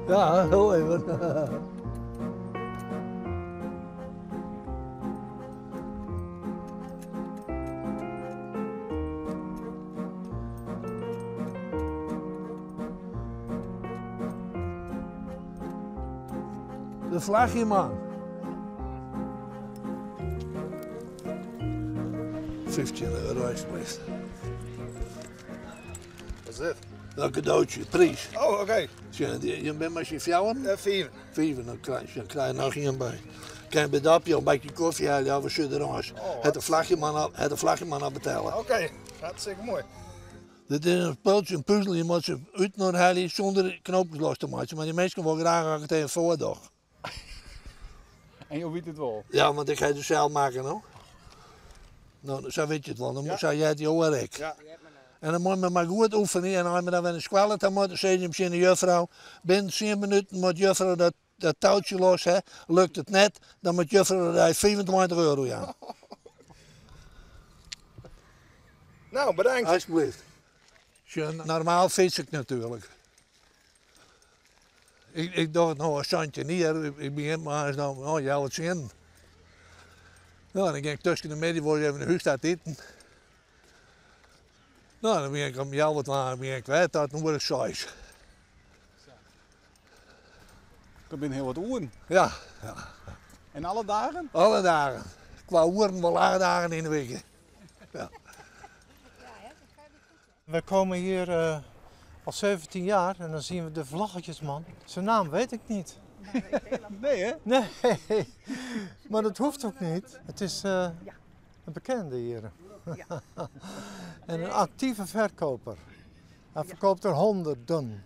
Ja, heel even. De vlagje, man. 15 euro alsjeblieft. Wat is dit? Dat cadeautje, prijs. Oh, oké. Je bent met je vrouwen? 4. 5, dan krijg je nog een bij. Kan je bij dat een bakje koffie halen, ja, we zullen eruit. Het de vlagje man al betalen. Oké, hartstikke mooi. Dit is een spultje, een puzzel, je moet ze uit naar halen zonder knoopjes los te maken. Maar die mensen willen graag het tegen voordag. En je weet het wel? Ja, want ik ga het dus zelf maken, no? Nou, zo weet je het wel, dan moet jij het jouw werk. Ja. En dan moet je maar goed oefenen en als je dan weer een squallet dan moet, dan zeg je misschien de juffrouw, binnen 10 minuten moet juffrouw dat touwtje los, hè. Lukt het net, dan moet juffrouw er 25 euro aan. Nou, bedankt. Alsjeblieft. Normaal fiets ik natuurlijk. Ik dacht, nou, een standje niet, ik begin maar eens dan, oh ja, wat zin. Nou, dan ging ik tussen de middag voor even in de huisstad eten. Nou, dan ben ik om jou wat aan, ben ik kwijt, dan word ik 6. Dat ben heel wat oeren. Ja, En alle dagen? alle dagen. Qua uren wel 8 dagen in de week. Ja. We komen hier al 17 jaar en dan zien we de vlaggetjesman. Zijn naam weet ik niet. Nee, hè? Nee, maar dat hoeft ook niet. Het is een bekende hier. En een actieve verkoper. Hij verkoopt er honderden.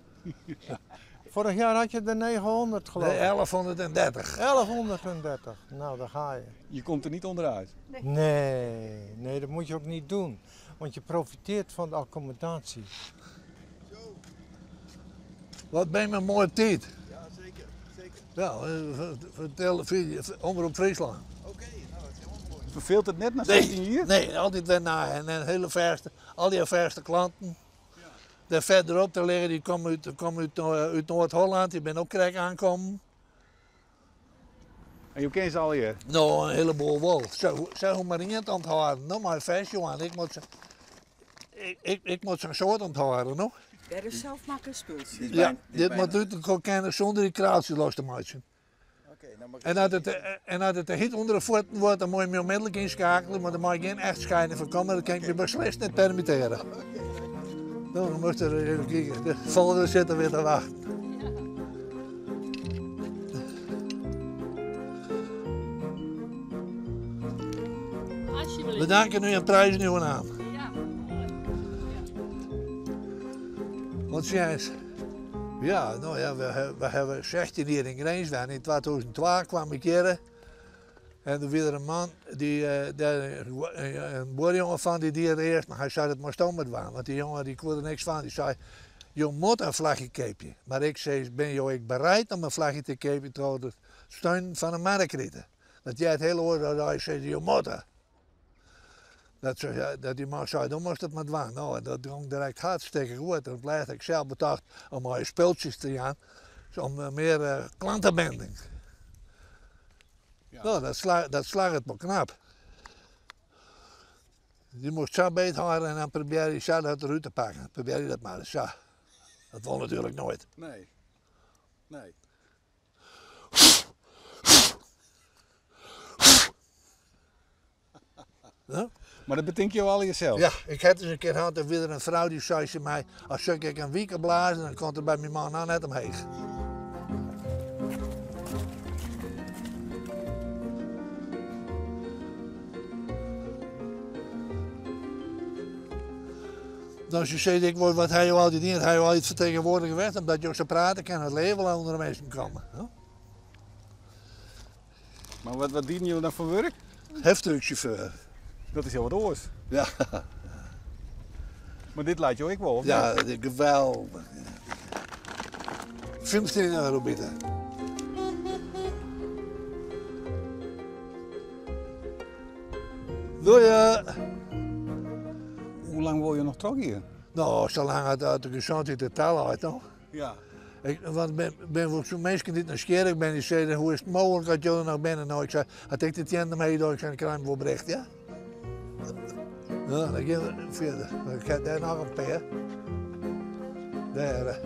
Vorig jaar had je er 900 geloof ik. 1130. 1130. Nou, daar ga je. Je komt er niet onderuit. Nee, dat moet je ook niet doen. Want je profiteert van de accommodatie. Wat ben je met een mooie tijd? Ja, zeker. Ja, vertel, Omroep Friesland. Oké, nou, dat is helemaal mooi. Verveelt het net na 17 jaar? Nee, altijd weer na. En hele verste, al die verste klanten. Daar verderop te liggen, die komen uit Noord-Holland, die ben ook krijg aankomen. En je kent ze al hier? Nou, een heleboel wel. Zeg maar niet onthouden, nou maar een feestje aan. Ik moet zo'n soort onthouden, no? Ja, dus zelf maken spultjes. Ja, dit moet uit de kennen zonder die kraaltjes los te maken. Oké, nou mag En als het de hit onder de voeten wordt, dan moet je me onmiddellijk inschakelen, maar dan mag je geen echtscheiding van komen, dat kan ik je beslist niet permitteren. Nou, dan moet je er even kijken. De volgende zit er weer te wachten. Alsjeblieft. We danken u een prijs nieuwe naam. Ja. Wat jij eens? Ja, nou ja, we hebben 16 hier in Grijnswijn. In 2002 kwam ik hier. En er was er een man, een boerjongen van die hier eerst, maar hij zei het moest met waan. Want die jongen die kon er niks van. Die zei, je moet een vlagje keepje. Maar ik zei, ben je bereid om een vlagje te keepje door de steun van een markrieten? Dat jij het hele oor zei, zei je moet. Dat die man zei, dan moest het met waan. Nou, dat drong direct hartstikke goed. En dat blijft ik zelf bedacht om mooie speeltjes te gaan. Om meer klantenbinding. Ja. Nou, dat slaagt het maar knap. Je moest zo beet houden en dan probeer je zo dat eruit te pakken. Probeer je dat maar eens zo. Dat wil natuurlijk nooit. Nee. Nee. Ja? Maar dat bedenk je wel al jezelf? Ja, ik heb eens een keer gehad en weer een vrouw die zei ze mij, als ik een week blazen, dan komt er bij mijn man aan net omheen. Als je zegt, ik word wat hij al die dient, hij al iets vertegenwoordiger geweest, omdat je ook zo praten kan, het leven wel onder de mensen komen. Ja? Maar wat dienen jullie dan voor werk? Heftruckchauffeur. Dat is heel wat oors. Ja. Maar dit laat je ook wel, of Ja, niet? geweldig. 15 euro bieden. Doei. Hoe lang wil je nog terug hier? Nou, zolang het uit de gezondheid te tellen uit, toch? Ja. Want ik ben voor zo'n mensen die nieuwsgierig ben, die zeiden hoe is het mogelijk dat jullie nog binnen? Nou, ik zei, had ik dit jende meedoen, ik zei, ik krijg hem voor bericht, ja? Ja, dan gaan we verder. Ik heb daar nog een paar. Daar.